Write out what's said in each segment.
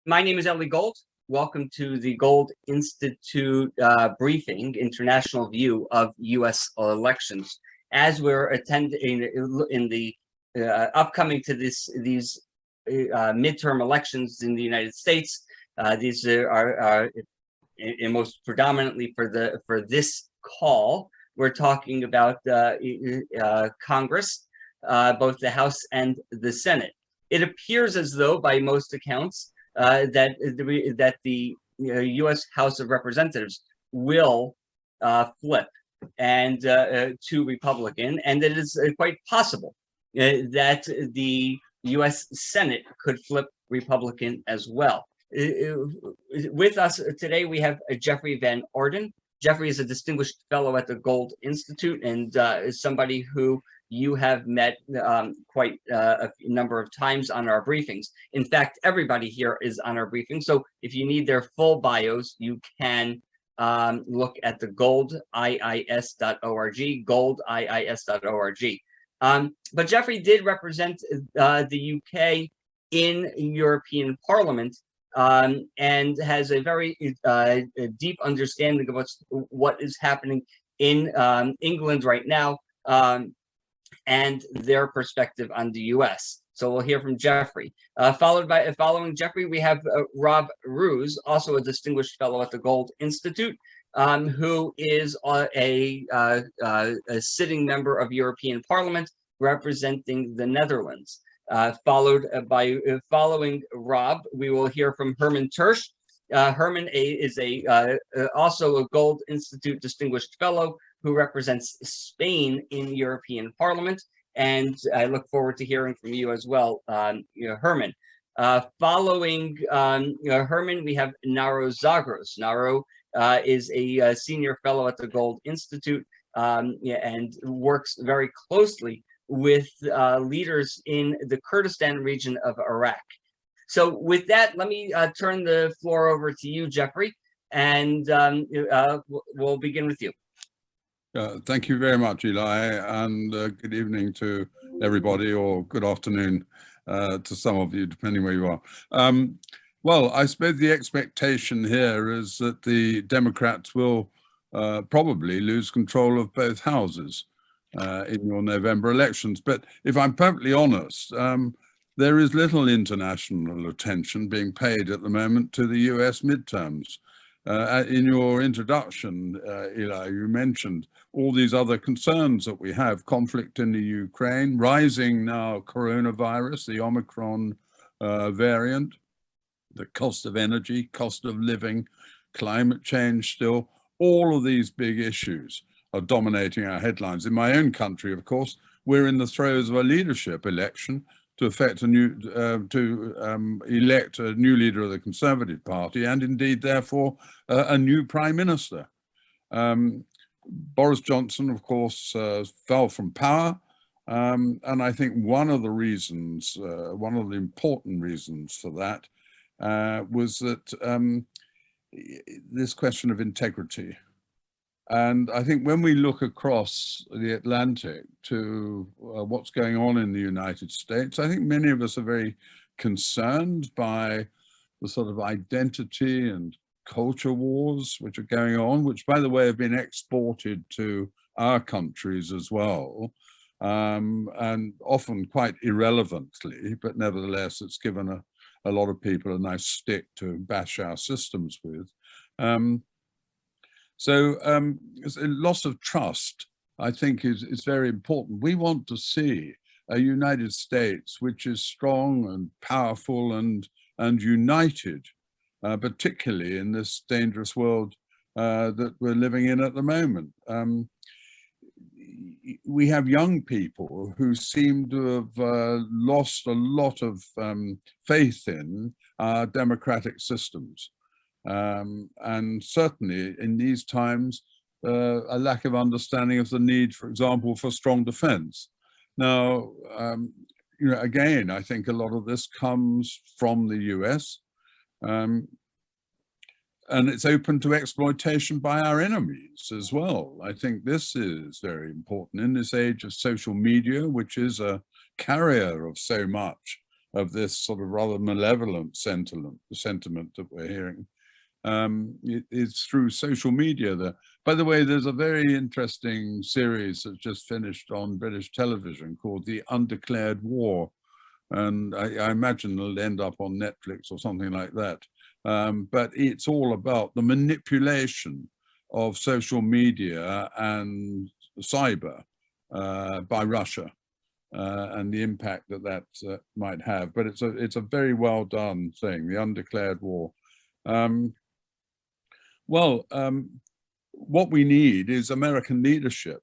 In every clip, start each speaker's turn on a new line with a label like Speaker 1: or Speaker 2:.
Speaker 1: My name is Ellie Gold. Welcome to the Gold Institute briefing, International View of U.S. Elections. As we're attending in the upcoming to these midterm elections in the United States, these are most predominantly for this call. We're talking about Congress, both the House and the Senate. It appears as though, by most accounts, that the U.S. House of Representatives will flip and to Republican, and it is quite possible that the U.S. Senate could flip Republican as well. With us today, we have Geoffrey Van Orden. Geoffrey is a distinguished fellow at the Gold Institute and is somebody who you have met quite a number of times on our briefings. In fact, everybody here is on our briefing. So if you need their full bios, you can look at the goldiis.org, goldiis.org. But Geoffrey did represent the UK in European Parliament and has a very deep understanding of what is happening in England right now. And their perspective on the U.S. So we'll hear from Geoffrey. Following Geoffrey, we have Rob Roos, also a distinguished fellow at the Gold Institute, who is a sitting member of European Parliament representing the Netherlands. Following Rob, we will hear from Herman Tersch. Herman is also a Gold Institute distinguished fellow who represents Spain in European Parliament, and I look forward to hearing from you as well, Herman. Following Herman, we have Naro Zagros. Naro is a senior fellow at the Gold Institute and works very closely with leaders in the Kurdistan region of Iraq. So with that, let me turn the floor over to you, Geoffrey, and we'll begin with you.
Speaker 2: Thank you very much, Eli, and good evening to everybody, or good afternoon to some of you, depending where you are. Well, I suppose the expectation here is that the Democrats will probably lose control of both houses in your November elections. But if I'm perfectly honest, there is little international attention being paid at the moment to the US midterms. In your introduction, Eli, you mentioned all these other concerns that we have: conflict in the Ukraine, rising now coronavirus, the Omicron variant, the cost of energy, cost of living, climate change still. All of these big issues are dominating our headlines. In my own country, of course, we're in the throes of a leadership election to elect a new leader of the Conservative Party, and indeed, therefore, a new Prime Minister. Boris Johnson, of course, fell from power, and I think one of the reasons, one of the important reasons for that was that this question of integrity. And I think when we look across the Atlantic to what's going on in the United States, I think many of us are very concerned by the sort of identity and culture wars which are going on, which, by the way, have been exported to our countries as well, and often quite irrelevantly, but nevertheless, it's given a lot of people a nice stick to bash our systems with. So loss of trust, I think, is very important. We want to see a United States which is strong and powerful and united, particularly in this dangerous world that we're living in at the moment. We have young people who seem to have lost a lot of faith in our democratic systems. And certainly in these times, a lack of understanding of the need, for example, for strong defense. Now, again, I think a lot of this comes from the US, and it's open to exploitation by our enemies as well. I think this is very important in this age of social media, which is a carrier of so much of this sort of rather malevolent sentiment that we're hearing is through social media. By the way, there's a very interesting series that's just finished on British television called The Undeclared War. And I imagine it'll end up on Netflix or something like that. But it's all about the manipulation of social media and cyber by Russia and the impact that might have. But it's a very well done thing, The Undeclared War. What we need is American leadership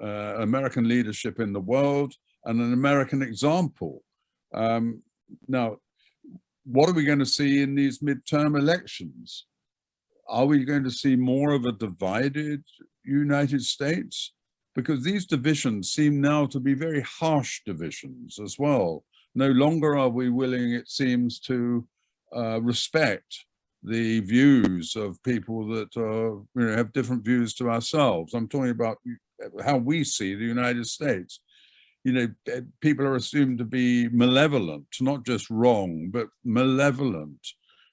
Speaker 2: in the world, and an American example. Now, what are we going to see in these midterm elections? Are we going to see more of a divided United States? Because these divisions seem now to be very harsh divisions as well. No longer are we willing, it seems, to respect the views of people that have different views to ourselves. I'm talking about how we see the United States. People are assumed to be malevolent, not just wrong, but malevolent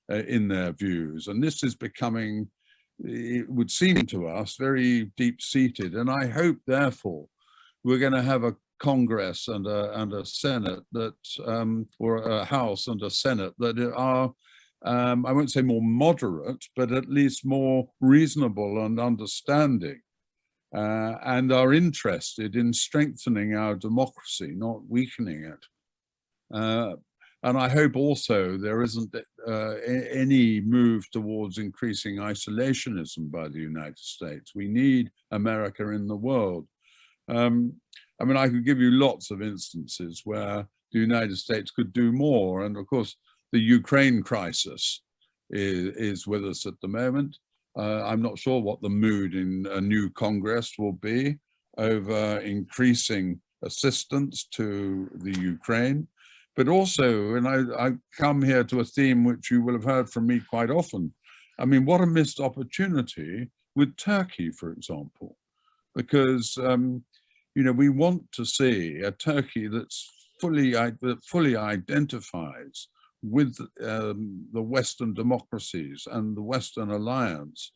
Speaker 2: in their views. And this is becoming, it would seem to us, very deep-seated. And I hope, therefore, we're going to have a Congress and a Senate that, or a House and a Senate that are, I won't say more moderate, but at least more reasonable and understanding, and are interested in strengthening our democracy, not weakening it. And I hope also there isn't any move towards increasing isolationism by the United States. We need America in the world. I mean, I could give you lots of instances where the United States could do more. And of course, the Ukraine crisis is with us at the moment. I'm not sure what the mood in a new Congress will be over increasing assistance to the Ukraine, but also, and I come here to a theme which you will have heard from me quite often. I mean, what a missed opportunity with Turkey, for example, because we want to see a Turkey that fully identifies with the Western democracies and the Western alliance.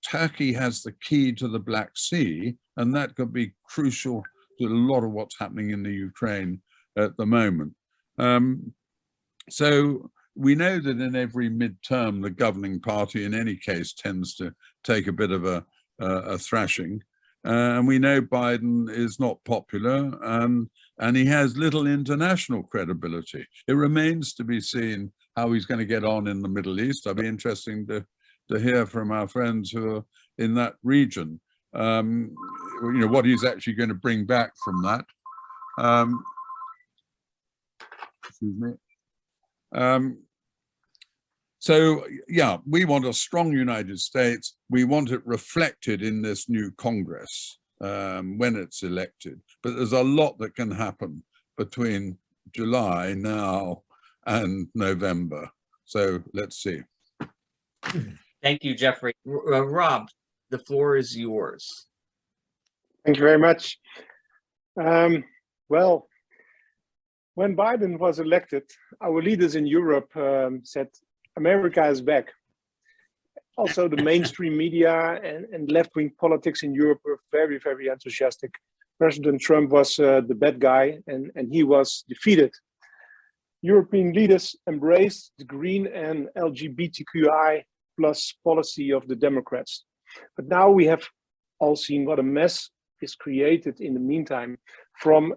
Speaker 2: Turkey has the key to the Black Sea, and that could be crucial to a lot of what's happening in the Ukraine at the moment. So we know that in every midterm, the governing party in any case tends to take a bit of a thrashing. And we know Biden is not popular, and he has little international credibility. It remains to be seen how he's going to get on in the Middle East. It'll be interesting to hear from our friends who are in that region, what he's actually going to bring back from that. Excuse me. So, yeah, we want a strong United States. We want it reflected in this new Congress when it's elected. But there's a lot that can happen between July now and November. So let's see.
Speaker 1: Thank you, Geoffrey. Rob, the floor is yours.
Speaker 3: Thank you very much. Well, when Biden was elected, our leaders in Europe said, America is back. Also, the mainstream media and left-wing politics in Europe were very, very enthusiastic. President Trump was the bad guy, and he was defeated. European leaders embraced the green and LGBTQI plus policy of the Democrats. But now we have all seen what a mess is created in the meantime, from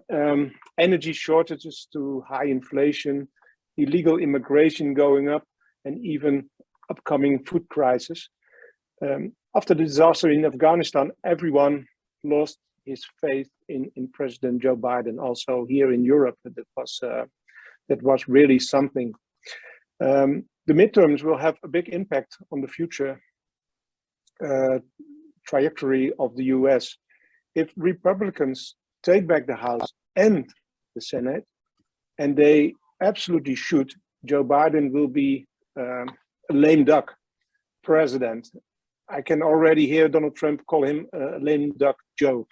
Speaker 3: energy shortages to high inflation, illegal immigration going up, and even upcoming food crisis. After the disaster in Afghanistan, everyone lost his faith in President Joe Biden. Also here in Europe, that was really something. The midterms will have a big impact on the future trajectory of the U.S. If Republicans take back the House and the Senate, and they absolutely should, Joe Biden will be a lame duck president. I can already hear Donald Trump call him lame duck Joe.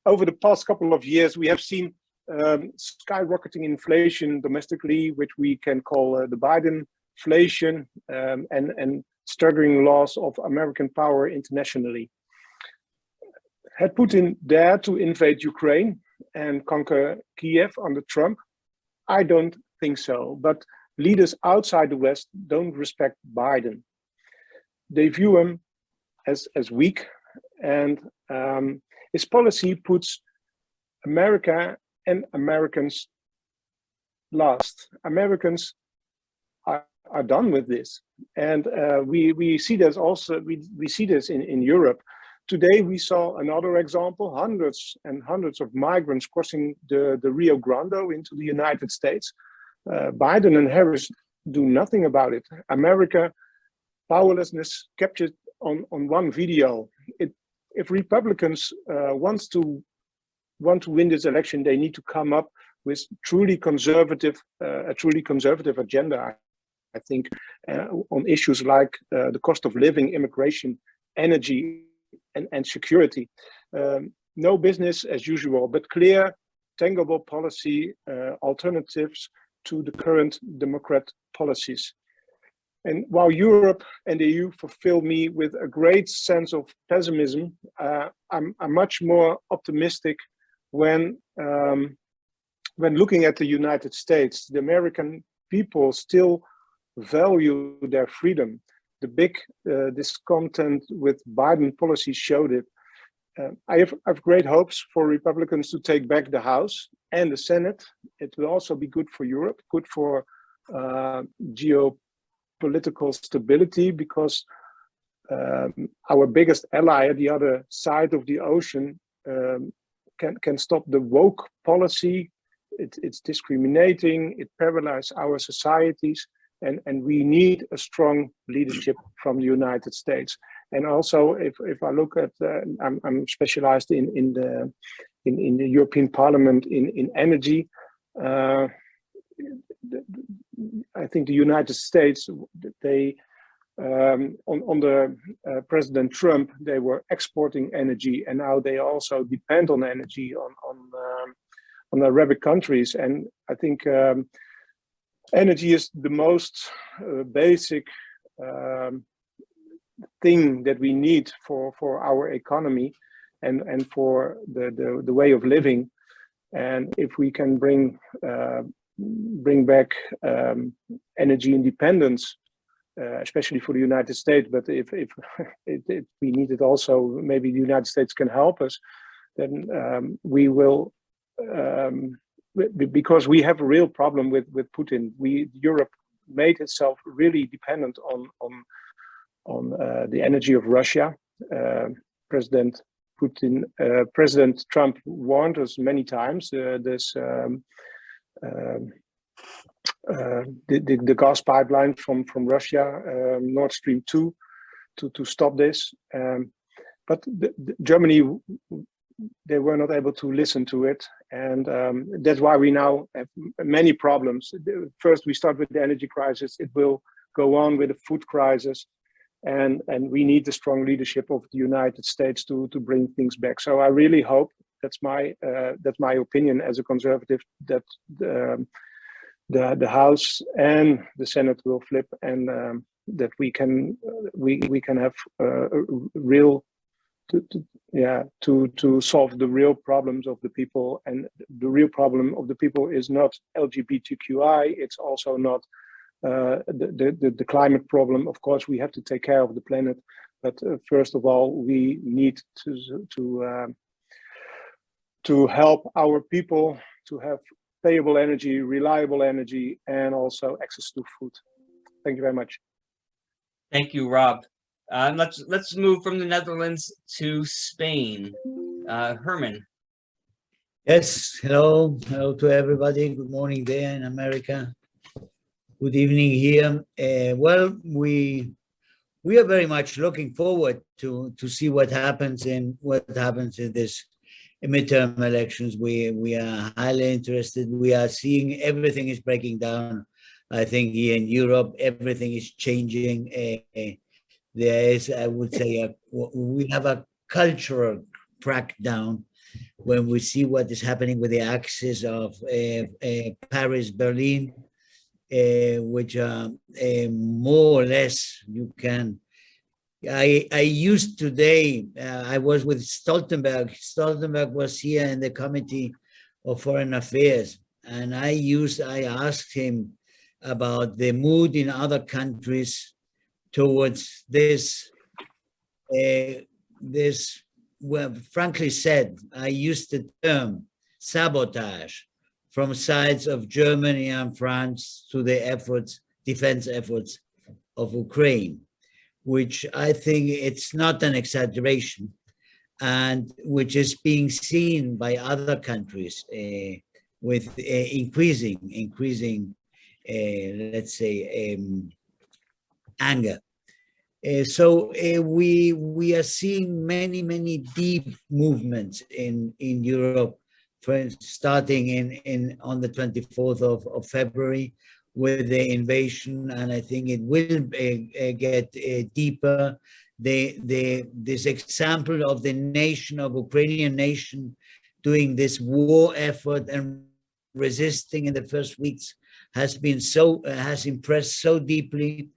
Speaker 3: Over the past couple of years, we have seen skyrocketing inflation domestically, which we can call the Biden inflation, and staggering loss of American power internationally. Had Putin dared to invade Ukraine and conquer Kiev under Trump? I don't think so. But leaders outside the West don't respect Biden. They view him as weak, and his policy puts America and Americans last. Americans are done with this, and we see this also. We see this in Europe. Today we saw another example: hundreds and hundreds of migrants crossing the Rio Grande into the United States. Biden and Harris do nothing about it. America powerlessness captured on one video. If Republicans want to win this election, they need to come up with a truly conservative agenda. I think on issues like the cost of living, immigration, energy, and security. No business as usual, but clear, tangible policy alternatives to the current Democrat policies. And while Europe and the EU fulfill me with a great sense of pessimism, I'm much more optimistic when looking at the United States. The American people still value their freedom. The big discontent with Biden policy showed it. I have great hopes for Republicans to take back the House and the Senate. It will also be good for Europe, good for geopolitical stability, because our biggest ally at the other side of the ocean can stop the woke policy. It's discriminating, it paralyzes our societies, and we need a strong leadership from the United States. And also, if I look at, I'm specialized in the European Parliament in energy. I think the United States, they under President Trump, they were exporting energy, and now they also depend on energy on Arabic countries. And I think energy is the most basic thing that we need for our economy and for the way of living. And if we can bring back energy independence, especially for the United States, but if we need it also, maybe the United States can help us, then we will, because we have a real problem with Putin. Europe made itself really dependent on the energy of Russia. President Trump warned us many times. The gas pipeline from Russia, Nord Stream 2, to stop this. But Germany, they were not able to listen to it, and that's why we now have many problems. First, we start with the energy crisis. It will go on with the food crisis, and we need the strong leadership of the United States to bring things back. So I really hope, that's my opinion as a conservative, that the House and the Senate will flip, and that we can have a real to solve the real problems of the people. And the real problem of the people is not LGBTQI. It's also not the climate problem. Of course, we have to take care of the planet, but first of all, we need to help our people to have payable energy, reliable energy, and also access to food. Thank you very much.
Speaker 1: Thank you, Rob. Let's move from the Netherlands to Spain. Herman.
Speaker 4: Yes, hello to everybody. Good morning there in America. Good evening here. Well, we are very much looking forward to see what happens in this midterm elections. We are highly interested. We are seeing everything is breaking down. I think here in Europe, everything is changing. There is, I would say, we have a cultural crackdown when we see what is happening with the axis of Paris, Berlin, which are more or less you can. I used today, I was with Stoltenberg. Stoltenberg was here in the Committee of Foreign Affairs, and I asked him about the mood in other countries towards this. Well, frankly said, I used the term sabotage from sides of Germany and France to the defense efforts of Ukraine, which I think it's not an exaggeration, and which is being seen by other countries with increasing, let's say, anger. So we are seeing many deep movements in Europe, starting on the 24th of February with the invasion, and I think it will get deeper. This example of the Ukrainian nation doing this war effort and resisting in the first weeks has impressed so deeply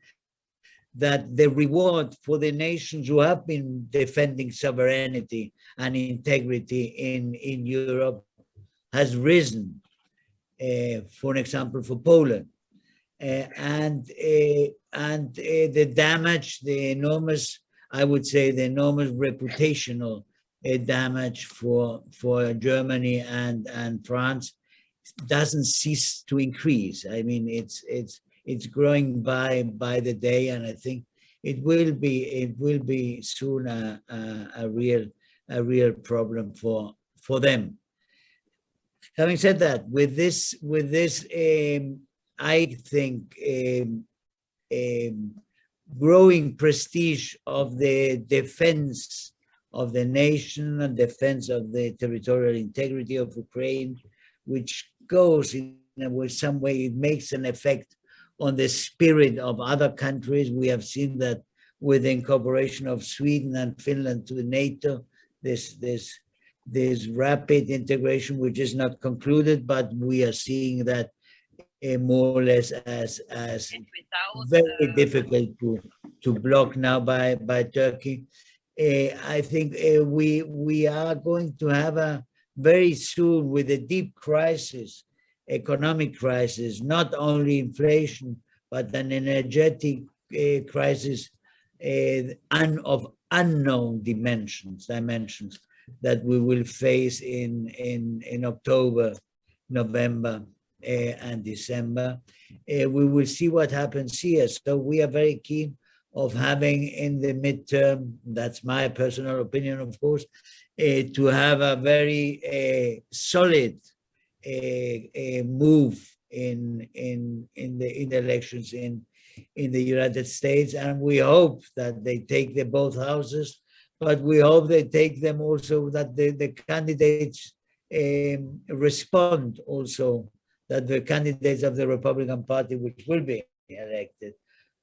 Speaker 4: that the reward for the nations who have been defending sovereignty and integrity in Europe has risen. For example, for Poland, and the damage, the enormous, I would say, the enormous reputational damage for Germany and France doesn't cease to increase. I mean, it's growing by the day, and I think it will be soon a real problem for them. Having said that, with this, I think growing prestige of the defense of the nation and defense of the territorial integrity of Ukraine, which goes in some way, it makes an effect on the spirit of other countries. We have seen that with the incorporation of Sweden and Finland to NATO, this rapid integration, which is not concluded, but we are seeing that more or less as very difficult to block now by Turkey. I think we are going to have a very soon, with a deep crisis, economic crisis, not only inflation, but an energetic crisis of unknown dimensions that we will face in October, November, and December. We will see what happens here. So we are very keen of having in the midterm, that's my personal opinion, of course, to have a very solid move in the elections in the United States, and we hope that they take both houses, but we hope they take them also, that the candidates respond also, that the candidates of the Republican Party, which will be elected,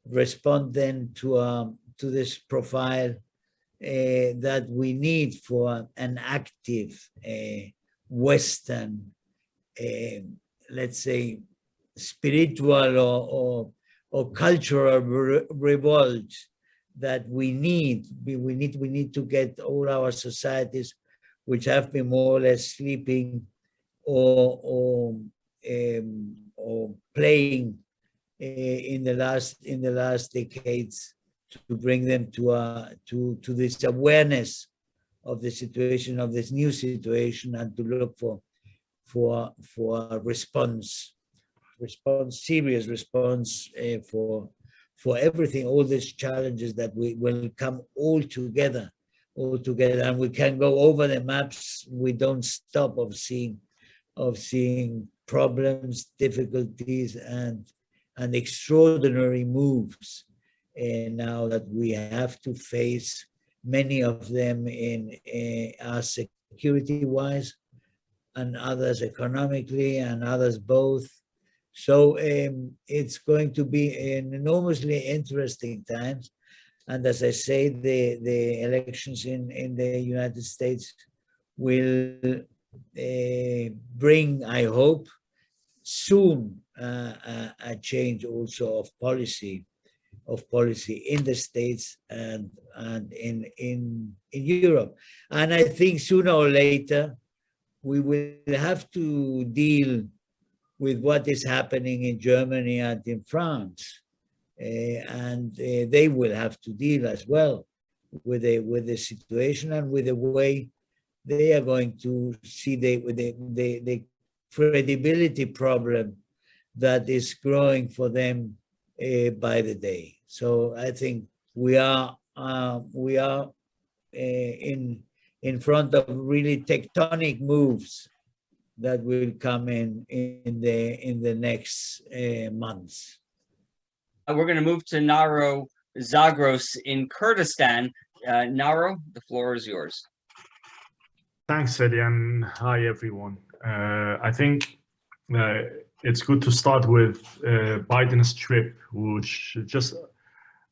Speaker 4: respond then to this profile that we need for an active Western, let's say, spiritual or cultural revolt that we need. We need to get all our societies, which have been more or less sleeping or playing in the last decades, to bring them to this awareness of the situation, of this new situation, and to look for a response, serious response for everything, all these challenges that we will come all together, and we can go over the maps. We don't stop of seeing problems, difficulties, and extraordinary moves. And now that we have to face many of them in security-wise, and others economically, and others both. So it's going to be an enormously interesting times. And as I say, the elections in the United States will bring, I hope, soon a change also of policy in the States and in Europe. And I think sooner or later we will have to deal with what is happening in Germany and in France, and they will have to deal as well with the situation and with the way they are going to see the credibility problem that is growing for them by the day. So I think we are in front of really tectonic moves that will come in the next months.
Speaker 1: We're going to move to Naro Zagros in Kurdistan. Naro, the floor is yours.
Speaker 5: Thanks, Eddie, and hi, everyone. I think it's good to start with Biden's trip, which just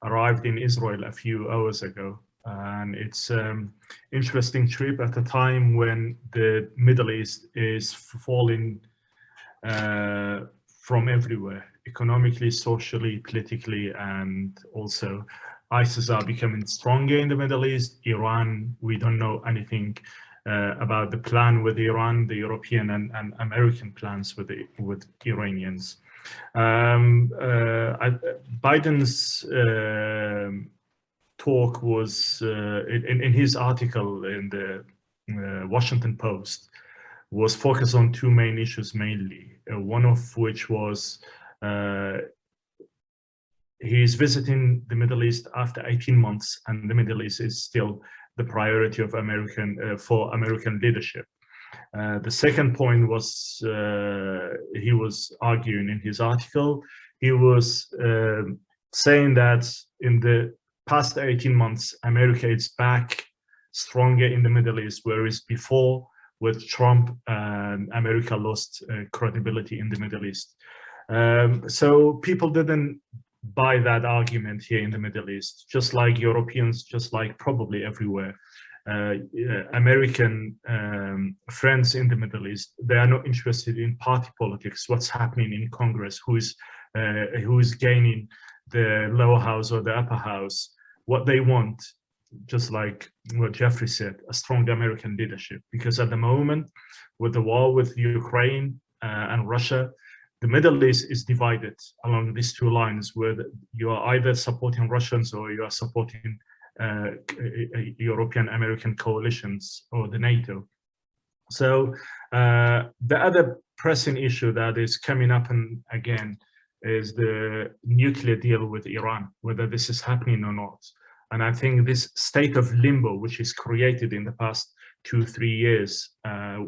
Speaker 5: arrived in Israel a few hours ago. And it's an interesting trip at a time when the Middle East is falling from everywhere, economically, socially, politically, and also ISIS are becoming stronger in the Middle East. Iran, we don't know anything about the plan with Iran, the European and American plans with Iranians. Biden's talk was, in his article in the Washington Post, was focused on two main issues mainly, one of which was he is visiting the Middle East after 18 months, and the Middle East is still the priority of for American leadership. The second point was he was arguing in his article, he was saying that in the past 18 months, America is back stronger in the Middle East, whereas before with Trump, America lost credibility in the Middle East. So people didn't buy that argument here in the Middle East, just like Europeans, just like probably everywhere. American friends in the Middle East, they are not interested in party politics, what's happening in Congress, who is gaining the lower house or the upper house. What they want, just like what Geoffrey said, a strong American leadership. Because at the moment, with the war with Ukraine and Russia, the Middle East is divided along these two lines, where you are either supporting Russians or you are supporting European American coalitions or the NATO. So the other pressing issue that is coming up and again is the nuclear deal with Iran, whether this is happening or not. And I think this state of limbo, which is created in the past 2-3 years,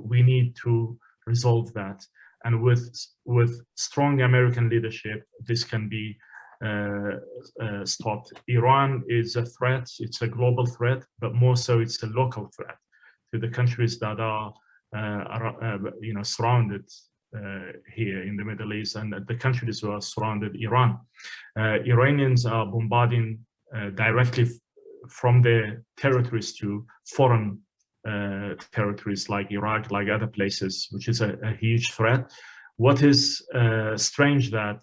Speaker 5: we need to resolve that. And with strong American leadership, this can be stopped. Iran is a threat, it's a global threat, but more so it's a local threat to the countries that are surrounded here in the Middle East, and the countries who are surrounded Iran. Iranians are bombarding directly from their territories to foreign territories like Iraq, like other places, which is a huge threat. What is strange that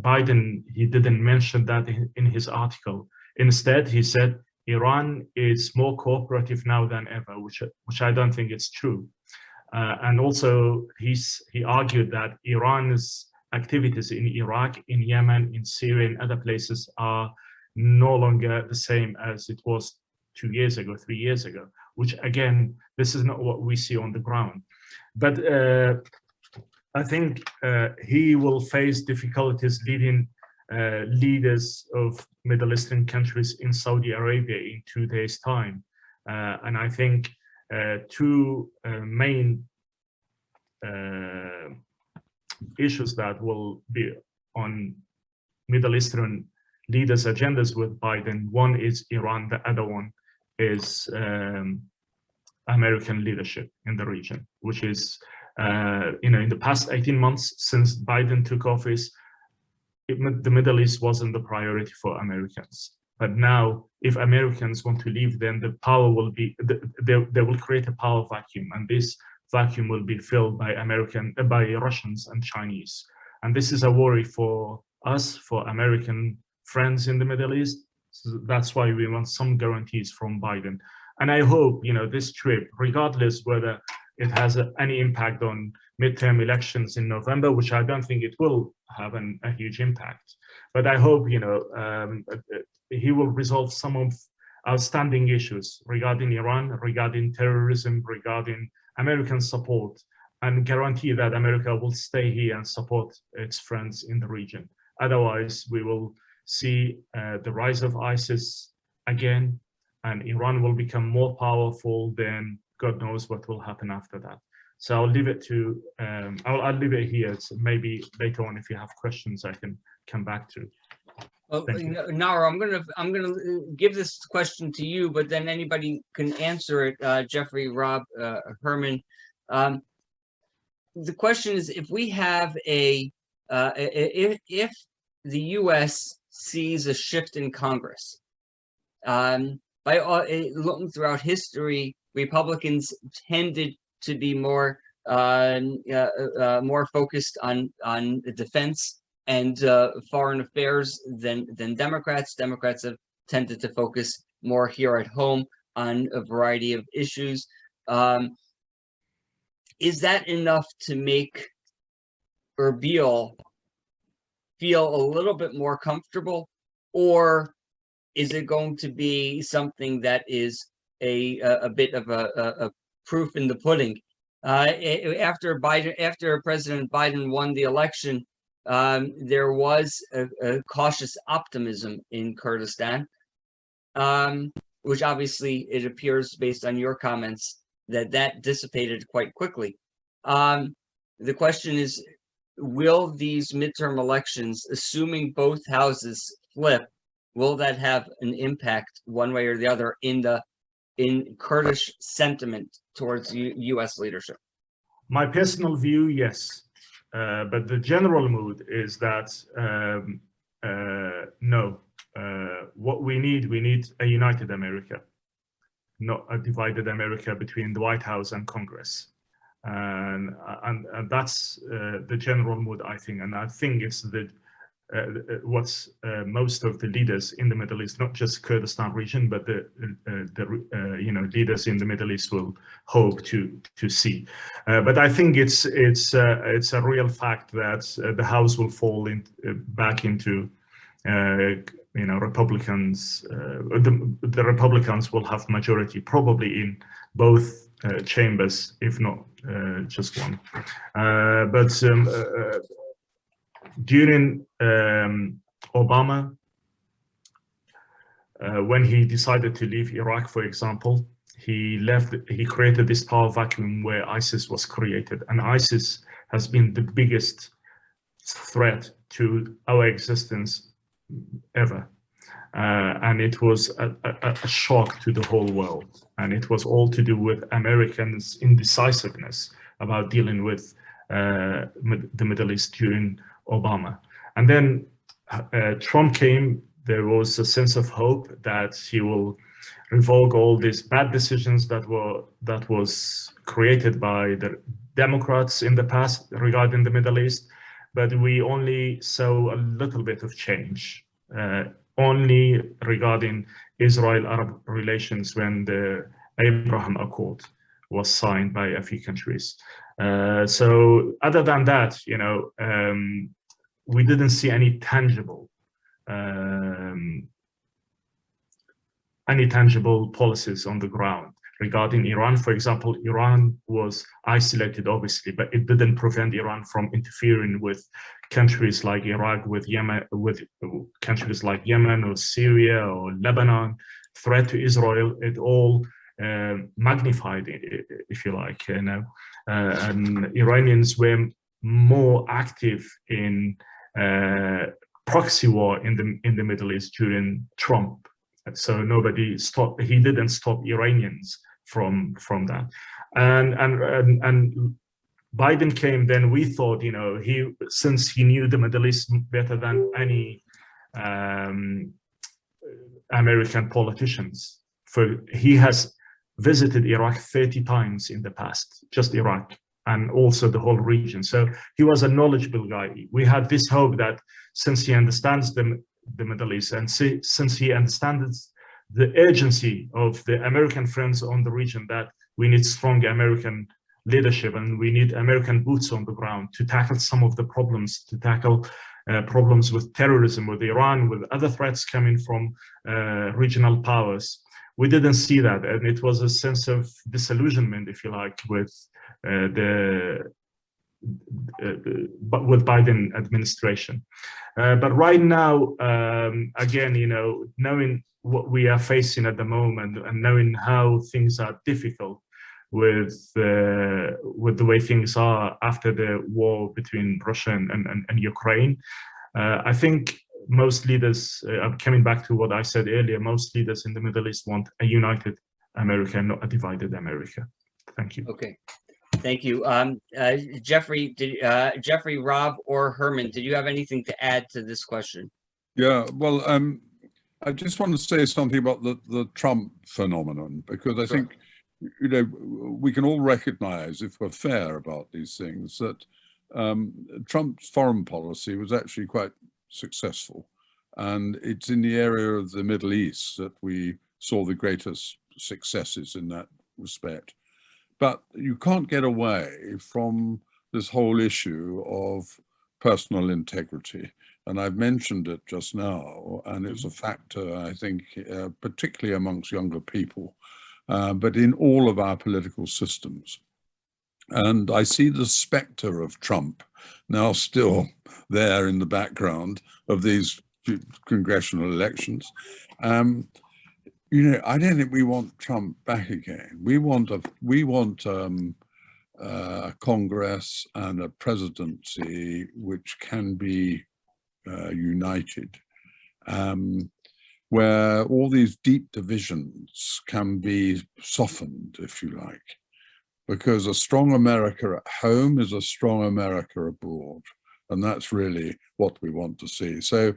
Speaker 5: Biden, he didn't mention that in his article. Instead, he said Iran is more cooperative now than ever, which I don't think is true. And also, he argued that Iran's activities in Iraq, in Yemen, in Syria, and other places are no longer the same as it was 2 years ago, 3 years ago, which again, this is not what we see on the ground. But I think he will face difficulties leading leaders of Middle Eastern countries in Saudi Arabia in 2 days' time. And I think two main issues that will be on Middle Eastern leaders' agendas with Biden. One is Iran, the other one is American leadership in the region, which is, in the past 18 months since Biden took office, the Middle East wasn't the priority for Americans. But now, if Americans want to leave, then the power will be, they will create a power vacuum, and this vacuum will be filled by Russians and Chinese. And this is a worry for us, for American friends in the Middle East. So that's why we want some guarantees from Biden. And I hope, this trip, regardless whether it has any impact on midterm elections in November, which I don't think it will have a huge impact. But I hope, he will resolve some of outstanding issues regarding Iran, regarding terrorism, regarding American support, and guarantee that America will stay here and support its friends in the region. Otherwise, we will see the rise of ISIS again, and Iran will become more powerful. Then God knows what will happen after that. So I'll leave it to, I'll leave it here. So maybe later on, if you have questions, I can come back to.
Speaker 1: Well, Nara, I'm gonna give this question to you, but then anybody can answer it. Geoffrey, Rob, Herman. The question is, if we have if the U.S. sees a shift in Congress, by looking throughout history, Republicans tended to be more focused on defense and foreign affairs than Democrats. Democrats have tended to focus more here at home on a variety of issues. Is that enough to make Erbil feel a little bit more comfortable, or is it going to be something that is a bit of a proof in the pudding? After President Biden won the election, there was a cautious optimism in Kurdistan, which obviously it appears, based on your comments, that dissipated quite quickly. The question is, will these midterm elections, assuming both houses flip, will that have an impact one way or the other in Kurdish sentiment towards U.S. leadership?
Speaker 5: My personal view, yes. But the general mood is that no. What we need a united America, not a divided America between the White House and Congress. And that's the general mood, I think. And I think it's what's most of the leaders in the Middle East, not just Kurdistan region, but the leaders in the Middle East will hope to see. But I think it's a real fact that the House will fall back into Republicans. The Republicans will have majority probably in both chambers, if not just one. But during Obama, when he decided to leave Iraq, for example, he created this power vacuum where ISIS was created, and ISIS has been the biggest threat to our existence ever. And it was a shock to the whole world. And it was all to do with Americans' indecisiveness about dealing with the Middle East during Obama. And then Trump came. There was a sense of hope that he will revoke all these bad decisions that was created by the Democrats in the past regarding the Middle East. But we only saw a little bit of change, only regarding Israel-Arab relations when the Abraham Accord was signed by a few countries. So other than that, we didn't see any tangible policies on the ground. Regarding Iran, for example, Iran was isolated, obviously, but it didn't prevent Iran from interfering with countries like Iraq, with Yemen, with countries like Yemen or Syria or Lebanon. Threat to Israel, it all magnified, if you like. And Iranians were more active in proxy war in the Middle East during Trump. So he didn't stop Iranians from that. And Biden came, then we thought, since he knew the Middle East better than any American politicians. He has visited Iraq 30 times in the past, just Iraq, and also the whole region. So he was a knowledgeable guy. We had this hope that since he understands the Middle East, and since he understands the urgency of the American friends on the region, that we need strong American leadership and we need American boots on the ground to tackle some of the problems, to tackle problems with terrorism, with Iran, with other threats coming from regional powers. We didn't see that, and it was a sense of disillusionment, if you like, with Biden administration. But right now, again, you know, knowing what we are facing at the moment and knowing how things are difficult with the way things are after the war between Russia and Ukraine, I think most leaders, coming back to what I said earlier, most leaders in the Middle East want a united America, not a divided America. Thank you.
Speaker 1: Okay, thank you. Geoffrey, Geoffrey, Rob, or Herman, did you have anything to add to this question?
Speaker 2: Yeah, well, I just want to say something about the Trump phenomenon, because I think, you know, we can all recognize, if we're fair about these things, that Trump's foreign policy was actually quite successful. And it's in the area of the Middle East that we saw the greatest successes in that respect. But you can't get away from this whole issue of personal integrity. And I've mentioned it just now, and it's a factor, I think, particularly amongst younger people, but in all of our political systems. And I see the specter of Trump now still there in the background of these congressional elections. You know, I don't think we want Trump back again. We want a Congress and a presidency which can be united, where all these deep divisions can be softened, if you like, because a strong America at home is a strong America abroad, and that's really what we want to see. So,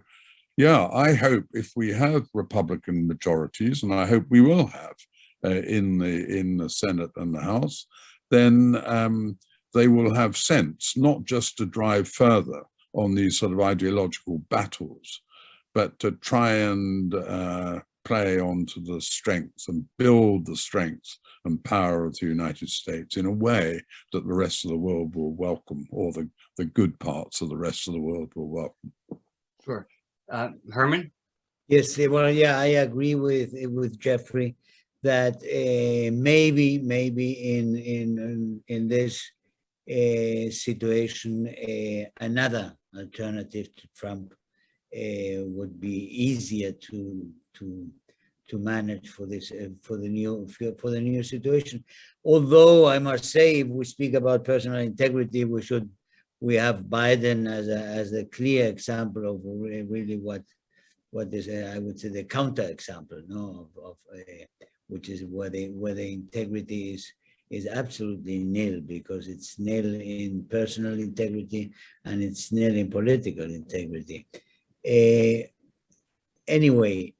Speaker 2: yeah, I hope if we have Republican majorities, and I hope we will have in the Senate and the House, then they will have sense not just to drive further on these sort of ideological battles, but to try and play onto the strengths and build the strength and power of the United States in a way that the rest of the world will welcome, or the good parts of the rest of the world will welcome.
Speaker 1: Sure. Herman?
Speaker 4: Yes, well, yeah, I agree with Geoffrey that maybe in this situation, another alternative to Trump would be easier to manage for this for the new situation. Although I must say, if we speak about personal integrity, we have Biden as a clear example of really what is I would say the counter example, no, of which is where the integrity is absolutely nil, because it's nil in personal integrity and it's nil in political integrity. Anyway,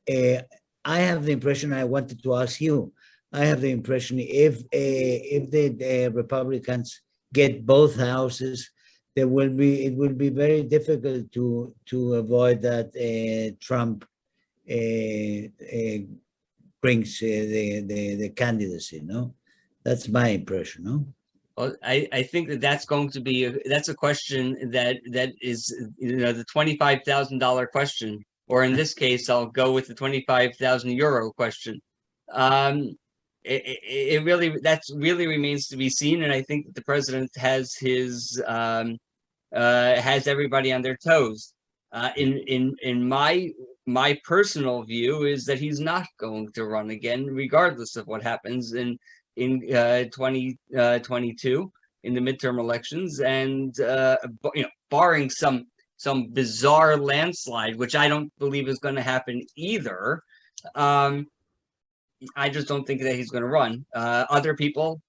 Speaker 4: I have the impression, I wanted to ask you, I have the impression if the Republicans get both houses, it will be very difficult to avoid that Trump brings the candidacy, no? That's my impression, no?
Speaker 1: Well, I think that's going to be that's a question that is, you know, the $25,000 question, or in this case, I'll go with the 25,000 euro question. It really remains to be seen, and I think that the president has his has everybody on their toes. In my personal view is that he's not going to run again, regardless of what happens in 2022 in the midterm elections, and you know, barring some bizarre landslide, which I don't believe is going to happen either. I just don't think that he's going to run. Other people,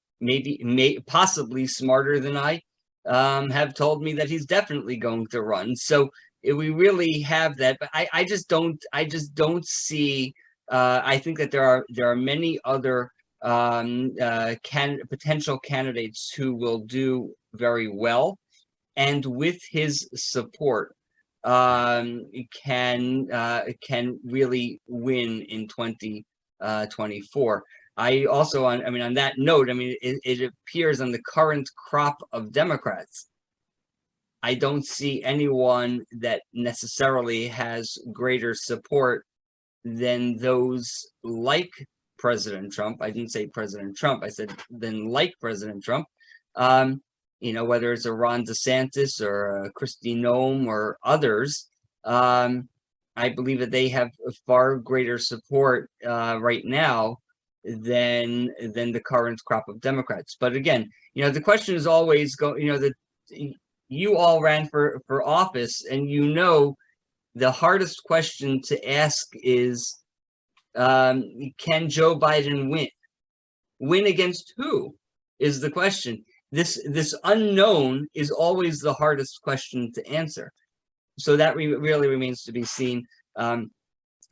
Speaker 1: possibly smarter than I, have told me that he's definitely going to run. So we really have that, but I just don't see I think that there are many other potential candidates who will do very well, and with his support, can really win in 2024. I also, on that note, it appears on the current crop of Democrats, I don't see anyone that necessarily has greater support than those like President Trump. I didn't say President Trump, I said than like President Trump. Whether it's a Ron DeSantis or a Kristi Noem or others, I believe that they have a far greater support right now than the current crop of Democrats. But again, the question is always that you all ran for office, and the hardest question to ask is, can Joe Biden win? Win against who is the question. This unknown is always the hardest question to answer. So that really remains to be seen.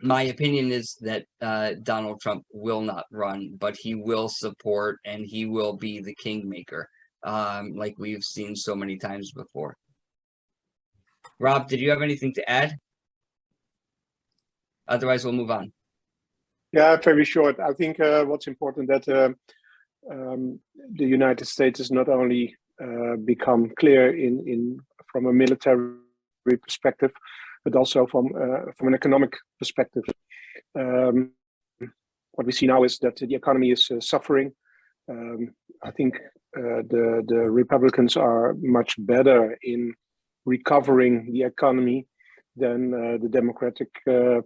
Speaker 1: My opinion is that Donald Trump will not run, but he will support and he will be the kingmaker, like we've seen so many times before. Rob, did you have anything to add? Otherwise, we'll move on.
Speaker 3: Yeah, very short. I think what's important that the United States has not only become clear from a military perspective, but also from an economic perspective. What we see now is that the economy is suffering. I think the Republicans are much better in recovering the economy than the Democratic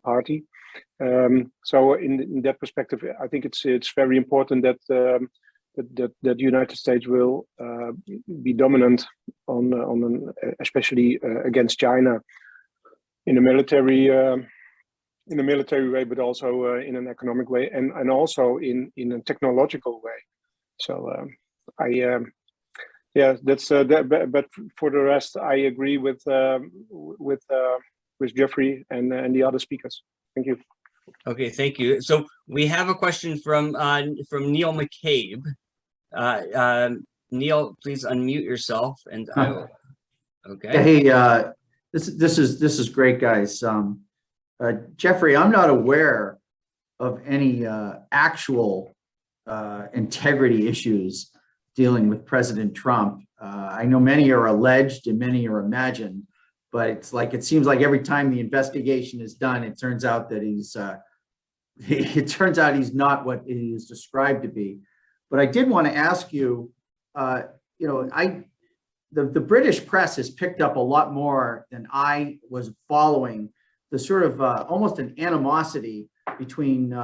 Speaker 3: Party. So in that perspective, I think it's very important that the United States will be dominant especially against China in a military way, but also in an economic way, and also in a technological way. So that's that. But for the rest, I agree with Geoffrey and the other speakers. Thank you.
Speaker 1: Okay, thank you. So we have a question from Neil McCabe. Neil, please unmute yourself, and I will. Okay.
Speaker 6: Hey, this is great, guys. Geoffrey, I'm not aware of any actual integrity issues dealing with President Trump. I know many are alleged and many are imagined, but it seems like every time the investigation is done, it turns out that he's not what he is described to be. But I did want to ask you, the British press has picked up a lot more than I was following, the sort of almost an animosity between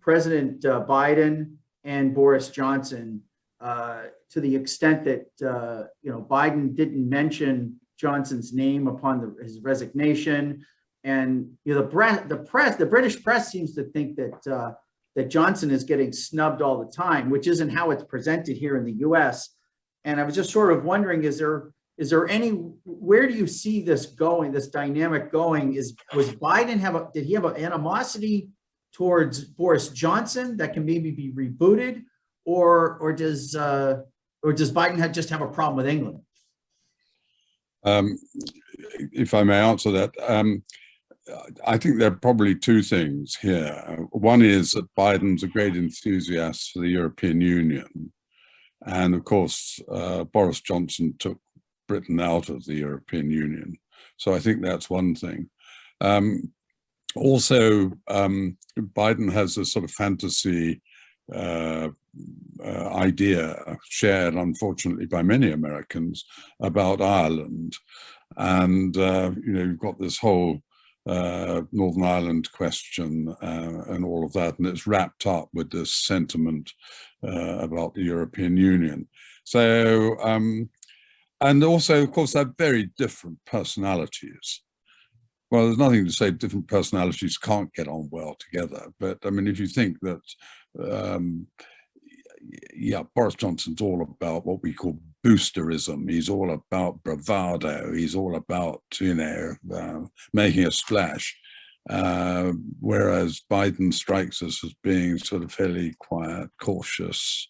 Speaker 6: President Biden and Boris Johnson, to the extent that Biden didn't mention Johnson's name upon his resignation, and the British press seems to think that Johnson is getting snubbed all the time, which isn't how it's presented here in the U.S. And I was just sort of wondering, where do you see this going, this dynamic going? Did he have an animosity towards Boris Johnson that can maybe be rebooted, or does Biden just have a problem with England?
Speaker 2: If I may answer that, I think there are probably two things here. One is that Biden's a great enthusiast for the European Union. And of course, Boris Johnson took Britain out of the European Union. So I think that's one thing. Also, Biden has a sort of fantasy idea, shared unfortunately by many Americans, about Ireland. And, you've got this whole Northern Ireland question and all of that, and it's wrapped up with this sentiment about the European Union. So, and also, of course, they're very different personalities. Well, there's nothing to say different personalities can't get on well together. But I mean, if you think that, Boris Johnson's all about what we call boosterism. He's all about bravado. He's all about, making a splash. whereas Biden strikes us as being sort of fairly quiet, cautious,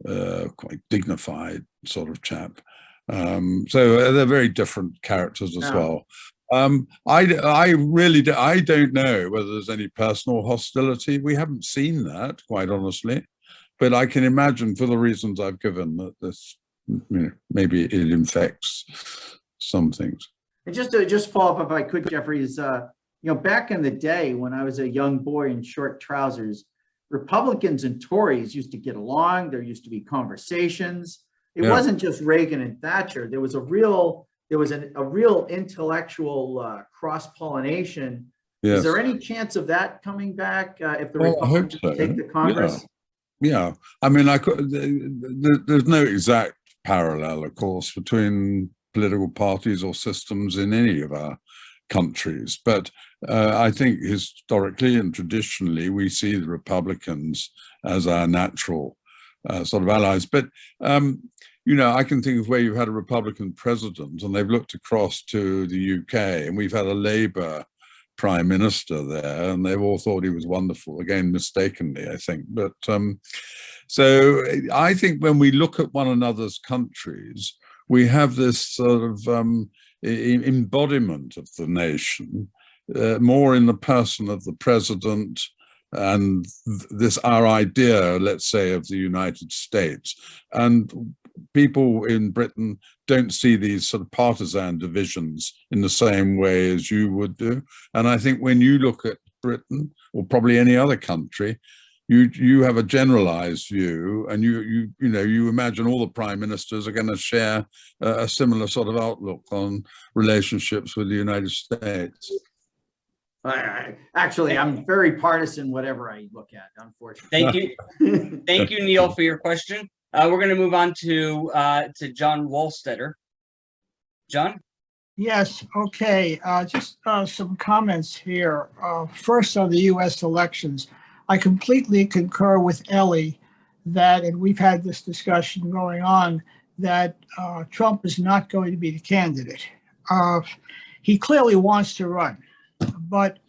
Speaker 2: quite dignified sort of chap. So they're very different characters as well. I don't know whether there's any personal hostility. We haven't seen that, quite honestly, but I can imagine, for the reasons I've given, that this, maybe it infects some things.
Speaker 6: And just to follow up, if I could, Geoffrey, is back in the day when I was a young boy in short trousers, Republicans and Tories used to get along. There used to be conversations. It wasn't just Reagan and Thatcher. There was a real intellectual cross-pollination. Yes. Is there any chance of that coming back if the Republicans take the Congress?
Speaker 2: Yeah. I mean, there's no exact parallel, of course, between political parties or systems in any of our countries. But I think historically and traditionally, we see the Republicans as our natural sort of allies. But, I can think of where you've had a Republican president and they've looked across to the UK, and we've had a Labour prime minister there, and they've all thought he was wonderful, again, mistakenly, I think. But so I think when we look at one another's countries, we have this sort of embodiment of the nation, more in the person of the president, and this our idea, let's say, of the United States. And people in Britain don't see these sort of partisan divisions in the same way as you would do. And I think when you look at Britain, or probably any other country, you have a generalized view, and you imagine all the prime ministers are going to share a similar sort of outlook on relationships with the United States.
Speaker 6: Actually, I'm very partisan, whatever I look at, unfortunately.
Speaker 1: Thank you. Thank you, Neil, for your question. We're going to move on to John Wolstetter. John?
Speaker 7: Yes, okay. Just some comments here. First, on the U.S. elections, I completely concur with Ellie that, and we've had this discussion going on, that Trump is not going to be the candidate. He clearly wants to run, but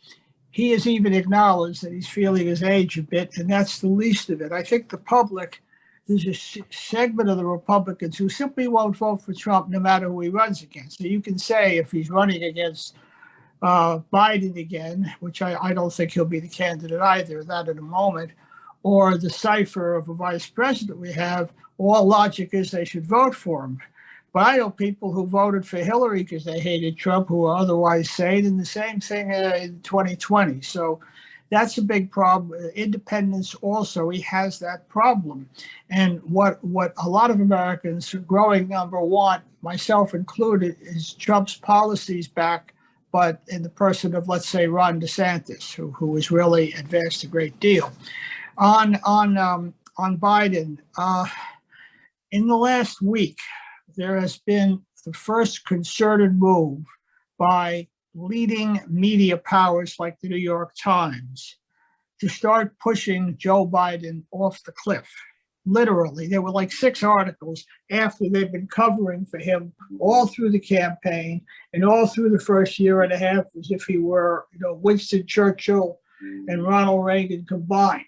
Speaker 7: he has even acknowledged that he's feeling his age a bit, and that's the least of it. I think the public, there's a segment of the Republicans who simply won't vote for Trump no matter who he runs against. So you can say if he's running against Biden again, which I don't think he'll be the candidate either, that in a moment, or the cipher of a vice president we have, all logic is they should vote for him. But I know people who voted for Hillary because they hated Trump, who are otherwise sane, and the same thing in 2020. So that's a big problem. Independence also, he has that problem. And what a lot of Americans, growing number want, myself included, is Trump's policies back, but in the person of, let's say, Ron DeSantis, who has really advanced a great deal. On Biden, in the last week, there has been the first concerted move by leading media powers like the New York Times to start pushing Joe Biden off the cliff. Literally, there were like 6 articles after they've been covering for him all through the campaign and all through the first year and a half, as if he were, Winston Churchill and Ronald Reagan combined.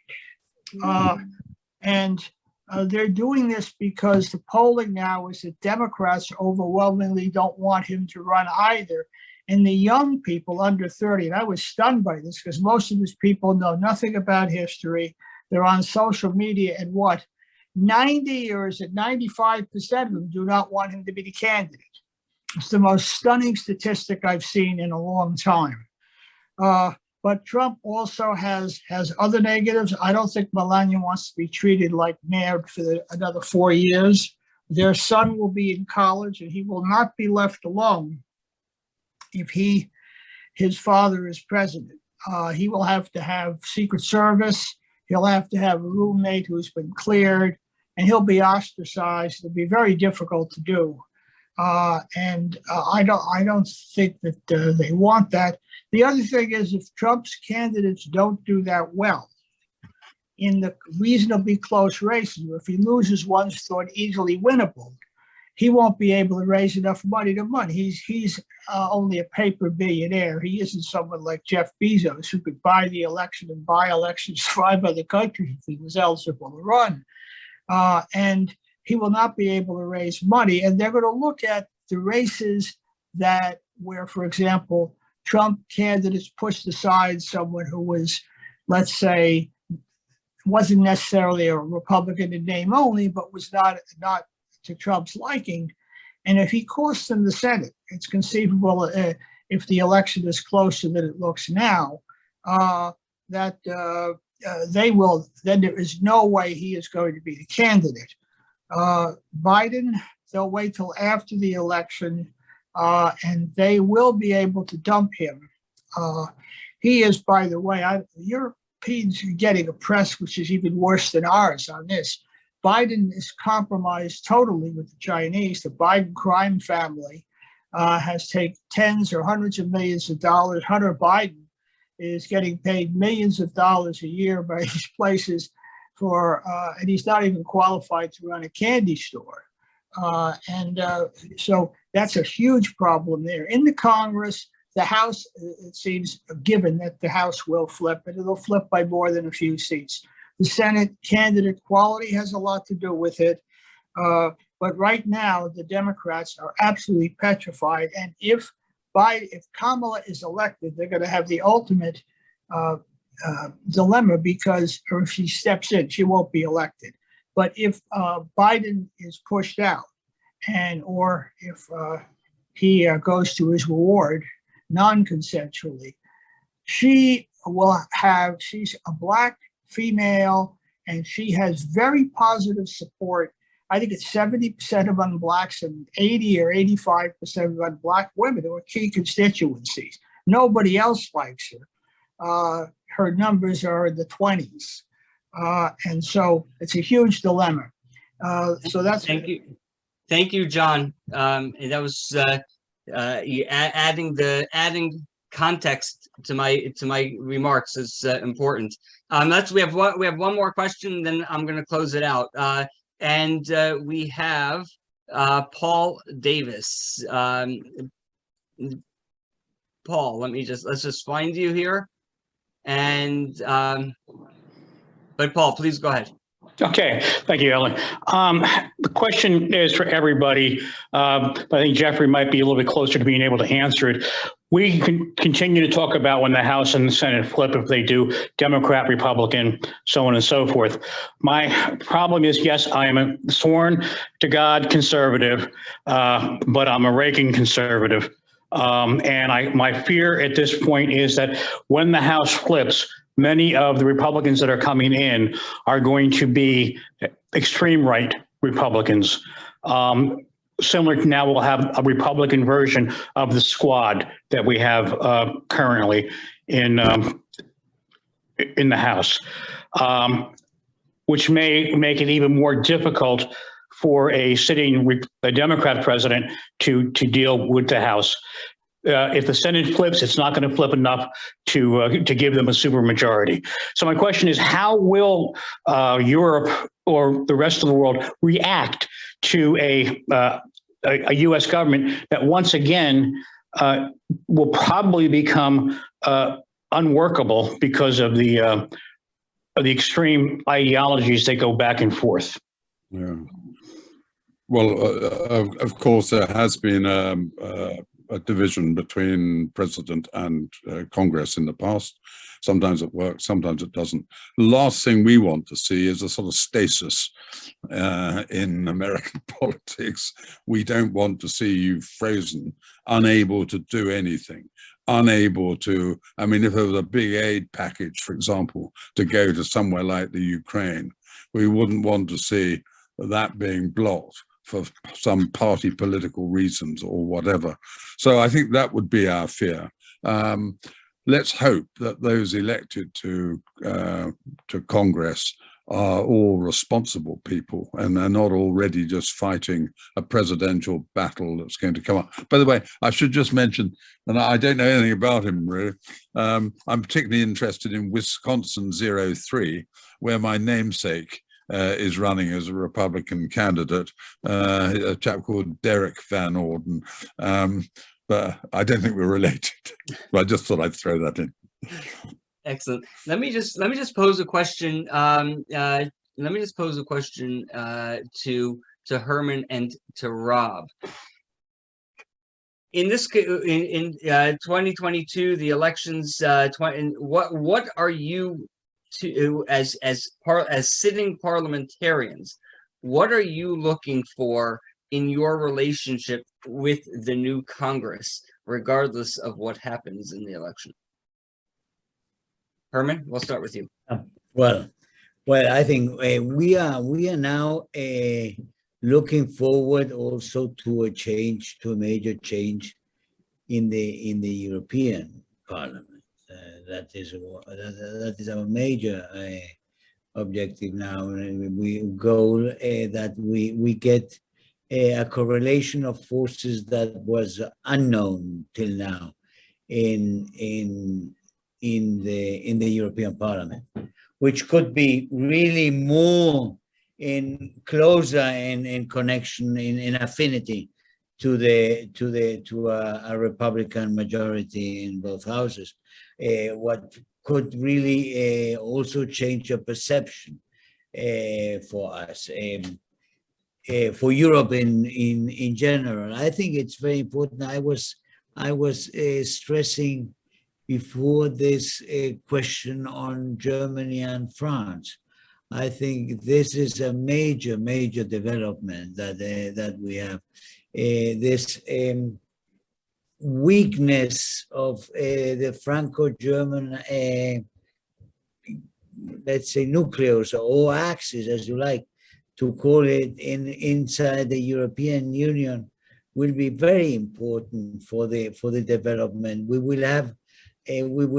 Speaker 7: They're doing this because the polling now is that Democrats overwhelmingly don't want him to run either. And the young people under 30, and I was stunned by this because most of these people know nothing about history. They're on social media, and 90 or is it 95% of them do not want him to be the candidate. It's the most stunning statistic I've seen in a long time. But Trump also has other negatives. I don't think Melania wants to be treated like Mayor for another 4 years. Their son will be in college, and he will not be left alone if his father is president. He will have to have Secret Service. He'll have to have a roommate who's been cleared, and he'll be ostracized. It'll be very difficult to do. I don't think that they want that. The other thing is, if Trump's candidates don't do that well in the reasonably close races, or if he loses ones thought easily winnable, he won't be able to raise enough money to run. He's only a paper billionaire. He isn't someone like Jeff Bezos who could buy the election and buy elections for 5 other countries if he was eligible to run. And he will not be able to raise money. And they're going to look at the races where, for example, Trump candidates pushed aside someone who was, let's say, wasn't necessarily a Republican in name only, but was not to Trump's liking. And if he costs them the Senate, it's conceivable if the election is closer than it looks now, that they will, then there is no way he is going to be the candidate. Biden, they'll wait till after the election and they will be able to dump him. He is, by the way, Europeans are getting a press which is even worse than ours on this. Biden is compromised totally with the Chinese. The Biden crime family has taken tens or hundreds of millions of dollars. Hunter Biden is getting paid millions of dollars a year by these places and he's not even qualified to run a candy store. So that's a huge problem there. In the Congress, the House, it seems given that the House will flip, and it'll flip by more than a few seats. The Senate candidate quality has a lot to do with it. But right now, the Democrats are absolutely petrified. And if Kamala is elected, they're going to have the ultimate dilemma because if she steps in, she won't be elected. But if Biden is pushed out or if he goes to his reward non-consensually, she's a Black female, and she has very positive support. I think it's 70% among Blacks and 80 or 85% among Black women who are key constituencies. Nobody else likes her. Her numbers are in the 20s. And so it's a huge dilemma. So that's—
Speaker 1: Thank you, John. That was adding context to my remarks is important. We have one more question, then I'm going to close it out. And we have Paul Davis. Paul, let's just find you here. And but Paul, please go ahead.
Speaker 8: Okay, thank you, Ellen. The question is for everybody, but I think Geoffrey might be a little bit closer to being able to answer it. We can continue to talk about when the House and the Senate flip, if they do, Democrat, Republican, so on and so forth. My problem is, yes, I am a sworn to God conservative, but I'm a Reagan conservative. And my fear at this point is that when the House flips, many of the Republicans that are coming in are going to be extreme right Republicans. Similar to now, we'll have a Republican version of the squad that we have currently in the House, which may make it even more difficult for a Democrat president to deal with the House. If the Senate flips, it's not going to flip enough to give them a supermajority. So my question is, how will Europe or the rest of the world react to a U.S. government that once again will probably become unworkable because of the extreme ideologies that go back and forth?
Speaker 2: Yeah. Well, of course, there has been a division between president and Congress in the past. Sometimes it works, sometimes it doesn't. The last thing we want to see is a sort of stasis in American politics. We don't want to see you frozen, unable to do anything, unable to, I mean, if there was a big aid package, for example, to go to somewhere like the Ukraine, we wouldn't want to see that being blocked for some party political reasons or whatever. So I think that would be our fear. Let's hope that those elected to Congress are all responsible people and they're not already just fighting a presidential battle that's going to come up. By the way, I should just mention, and I don't know anything about him really, I'm particularly interested in Wisconsin 03, where my namesake is running as a Republican candidate, a chap called Derek Van Orden. But I don't think we're related. But I just thought I'd throw that in.
Speaker 1: Excellent. Let me just pose a question. Let me just pose a question to Herman and to Rob. In 2022, the elections, what are you as sitting parliamentarians? What are you looking for in your relationship with the new Congress, regardless of what happens in the election? Herman, we'll start with you.
Speaker 4: Well, I think we are now looking forward also to a major change in the European Parliament. That is our major objective now. We goal that we get a correlation of forces that was unknown till now in the European Parliament, which could be really more closer in connection, in affinity to a Republican majority in both houses. What could really also change a perception for us, for Europe in general. I think it's very important. I was stressing before this question on Germany and France. I think this is a major development that we have. This weakness of the Franco-German, let's say, nucleus or axis, as you like to call it, inside the European Union will be very important for the development. We will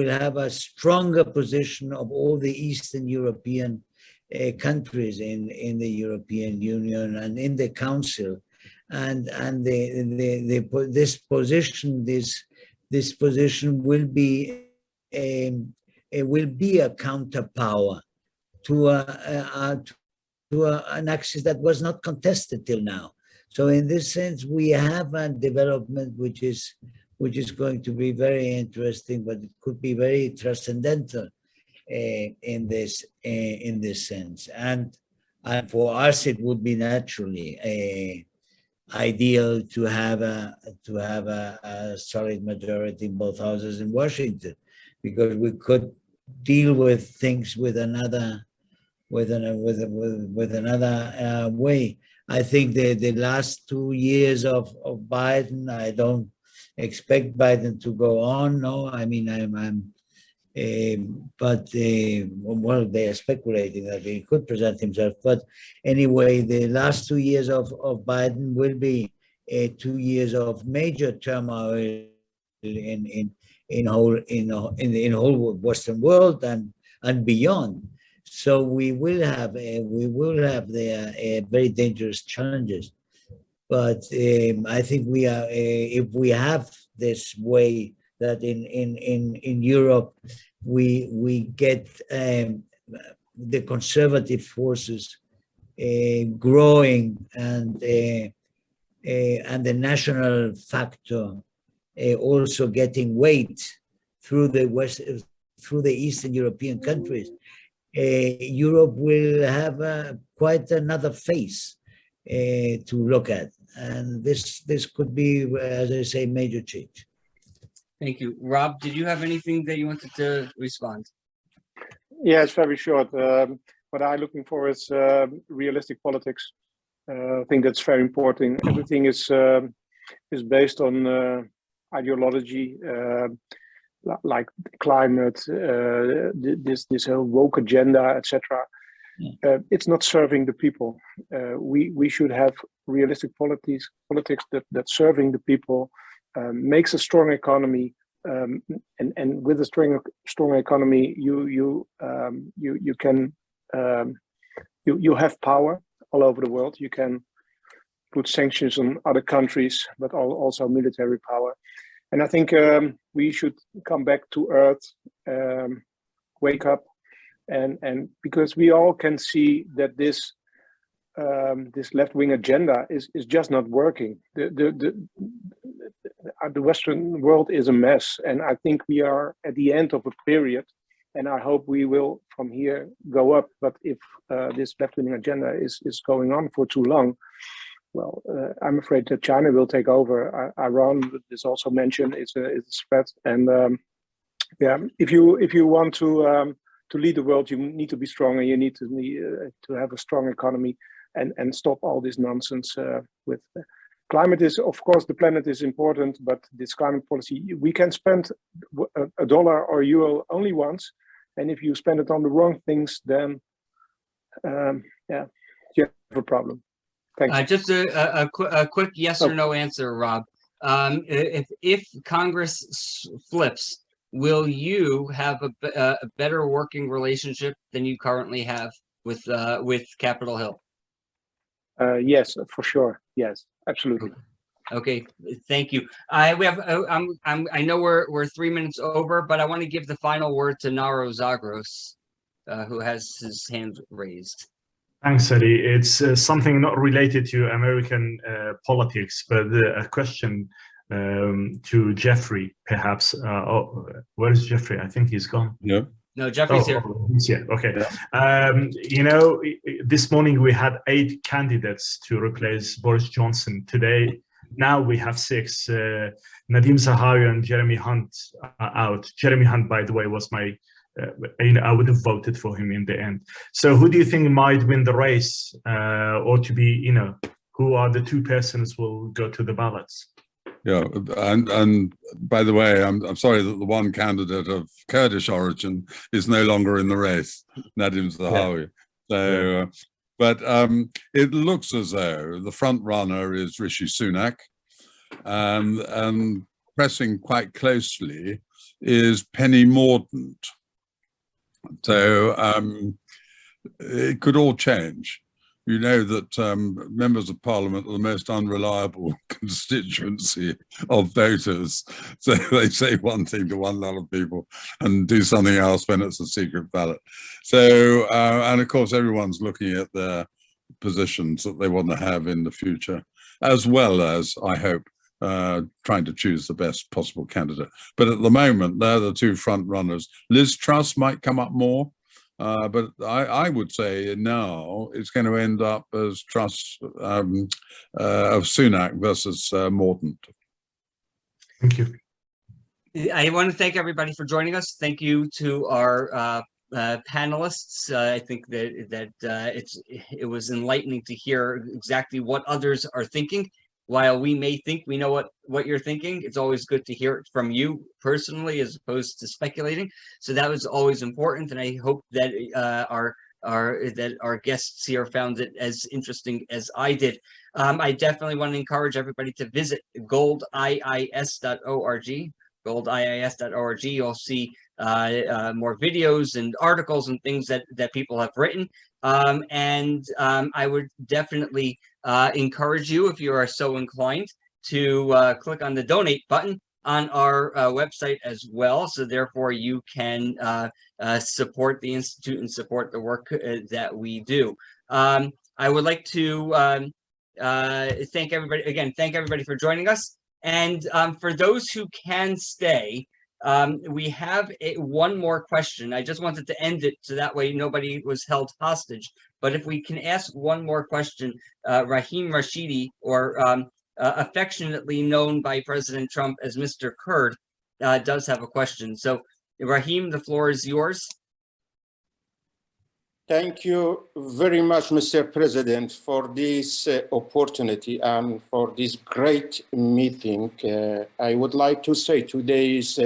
Speaker 4: have a stronger position of all the Eastern European countries in the European Union and in the Council, and this position will be a counterpower to an axis that was not contested till now. So in this sense, we have a development which is going to be very interesting, but it could be very transcendental in this sense. And for us, it would be naturally ideal to have a solid majority in both houses in Washington, because we could deal with things with another way. I think the last 2 years of Biden, I don't expect Biden to go on. No, I mean, well, they are speculating that he could present himself. But anyway, the last 2 years of Biden will be 2 years of major turmoil in the whole Western world and beyond. So we will have the very dangerous challenges. But I think we are, if we have this way that in Europe we get the conservative forces growing and the national factor also getting weight through the Eastern European countries, Europe will have quite another face to look at, and this could be, as I say, major change.
Speaker 1: Thank you. Rob, did you have anything that you wanted to respond?
Speaker 3: Yeah, it's very short. What I'm looking for is realistic politics. I think that's very important. Everything is based on ideology, like climate, this whole woke agenda, etc. It's not serving the people. We should have realistic politics that serving the people, makes a strong economy, and with a strong economy, you can you have power all over the world. You can put sanctions on other countries, but also military power. And I think we should come back to earth, wake up, and because we all can see that this this left-wing agenda is just not working. The Western world is a mess, and I think we are at the end of a period, and I hope we will from here go up. But if this left-wing agenda is going on for too long, well, I'm afraid that China will take over. Iran is also mentioned. It's a threat, and yeah, if you want to lead the world, you need to be strong, and you need to have a strong economy, and stop all this nonsense with climate. Is, of course, the planet is important, but this climate policy, we can spend a dollar or euro only once, and if you spend it on the wrong things, then yeah, you have a problem. Thanks.
Speaker 1: Just a quick yes or no answer, Rob. If Congress flips, will you have a better working relationship than you currently have with Capitol Hill?
Speaker 3: Yes, for sure. Yes, absolutely.
Speaker 1: Okay, thank you. I know we're 3 minutes over, but I want to give the final word to Naro Zagros, who has his hand raised.
Speaker 5: Thanks, Eddie. It's something not related to American politics, but a question to Geoffrey, perhaps. Oh, where is Geoffrey? I think he's gone.
Speaker 2: No.
Speaker 1: No, Geoffrey's here.
Speaker 5: Oh, he's here. Okay.
Speaker 2: Yeah.
Speaker 5: You know, this morning we had 8 candidates to replace Boris Johnson. Today, now we have 6. Nadim Zahawi and Jeremy Hunt are out. Jeremy Hunt, by the way, was my I would have voted for him in the end. So who do you think might win the race, or to be, you know, who are the 2 persons who will go to the ballots?
Speaker 2: Yeah, and by the way, I'm sorry that the one candidate of Kurdish origin is no longer in the race, Nadim Zahawi. Yeah. So, but it looks as though the front runner is Rishi Sunak, and pressing quite closely is Penny Mordaunt. So it could all change. You know that members of parliament are the most unreliable constituency of voters. So they say one thing to one lot of people and do something else when it's a secret ballot. So, and of course, everyone's looking at their positions that they want to have in the future, as well as, I hope, trying to choose the best possible candidate. But at the moment, they're the 2 front runners. Liz Truss might come up more. But I would say now it's going to end up as Truss of Sunak versus Mordaunt.
Speaker 5: Thank you.
Speaker 1: I want to thank everybody for joining us. Thank you to our panelists. I think that it was enlightening to hear exactly what others are thinking. While we may think we know what you're thinking, it's always good to hear it from you personally as opposed to speculating. So that was always important, and I hope that our guests here found it as interesting as I did. I definitely want to encourage everybody to visit goldiis.org. goldiis.org. You'll see more videos and articles and things that people have written. And I would definitely encourage you, if you are so inclined, to click on the donate button on our website as well. So therefore you can support the Institute and support the work that we do. I would like to thank everybody again. Thank everybody for joining us. And for those who can stay, we have one more question. I just wanted to end it so that way nobody was held hostage. But if we can ask one more question, Rahim Rashidi, or affectionately known by President Trump as Mr. Kurd, does have a question. So Rahim, the floor is yours.
Speaker 9: Thank you very much, Mr. President, for this opportunity and for this great meeting. I would like to say today is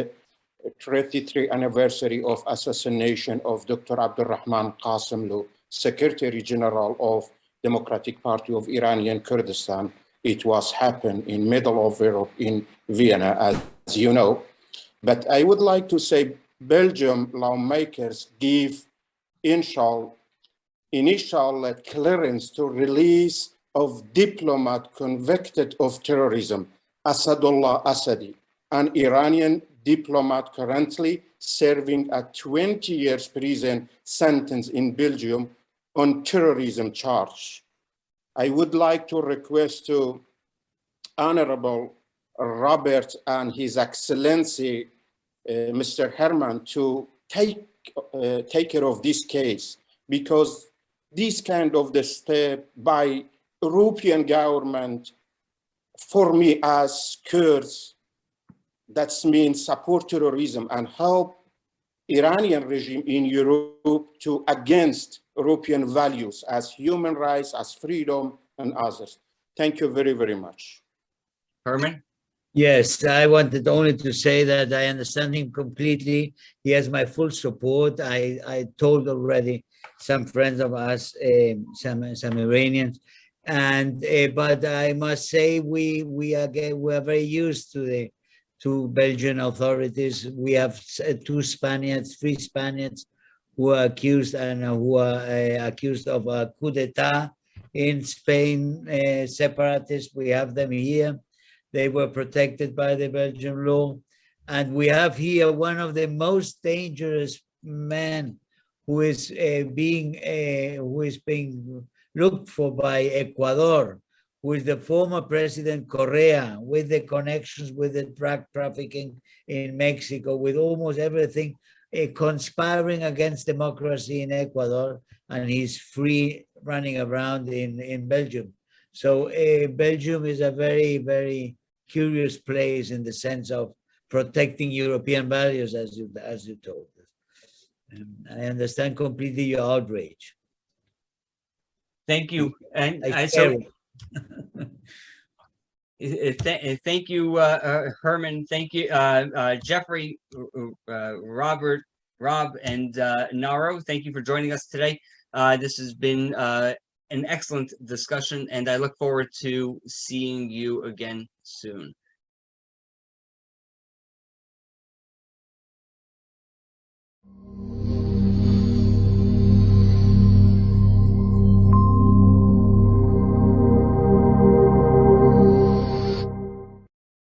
Speaker 9: 33rd anniversary of assassination of Dr. Abdurrahman Qasimlu, Secretary General of Democratic Party of Iranian Kurdistan. It was happened in middle of Europe in Vienna, as you know. But I would like to say Belgium lawmakers give initial clearance to release of diplomat convicted of terrorism, Asadullah Assadi, an Iranian diplomat currently serving a 20 years prison sentence in Belgium on terrorism charge. I would like to request to Honorable Robert and His Excellency, Mr. Herman, to take care of this case, because this kind of the step by European government, for me as Kurds, that means support terrorism and help Iranian regime in Europe to against European values as human rights, as freedom and others. Thank you very, very much.
Speaker 1: Herman?
Speaker 4: Yes, I wanted only to say that I understand him completely. He has my full support. I told already some friends of us, some Iranians, and but I must say we are very used to Belgian authorities. We have three Spaniards who are accused of a coup d'état in Spain, separatists. We have them here. They were protected by the Belgian law. And we have here one of the most dangerous men who is being looked for by Ecuador, who is the former President Correa, with the connections with the drug trafficking in Mexico, with almost everything, conspiring against democracy in Ecuador, and he's free running around in Belgium. So Belgium is a very, very curious place in the sense of protecting European values, as you told us. I understand completely your outrage.
Speaker 1: Thank you. And thank you, Herman. Thank you, Geoffrey, Robert, Rob, and Naro. Thank you for joining us today. This has been an excellent discussion, and I look forward to seeing you again soon.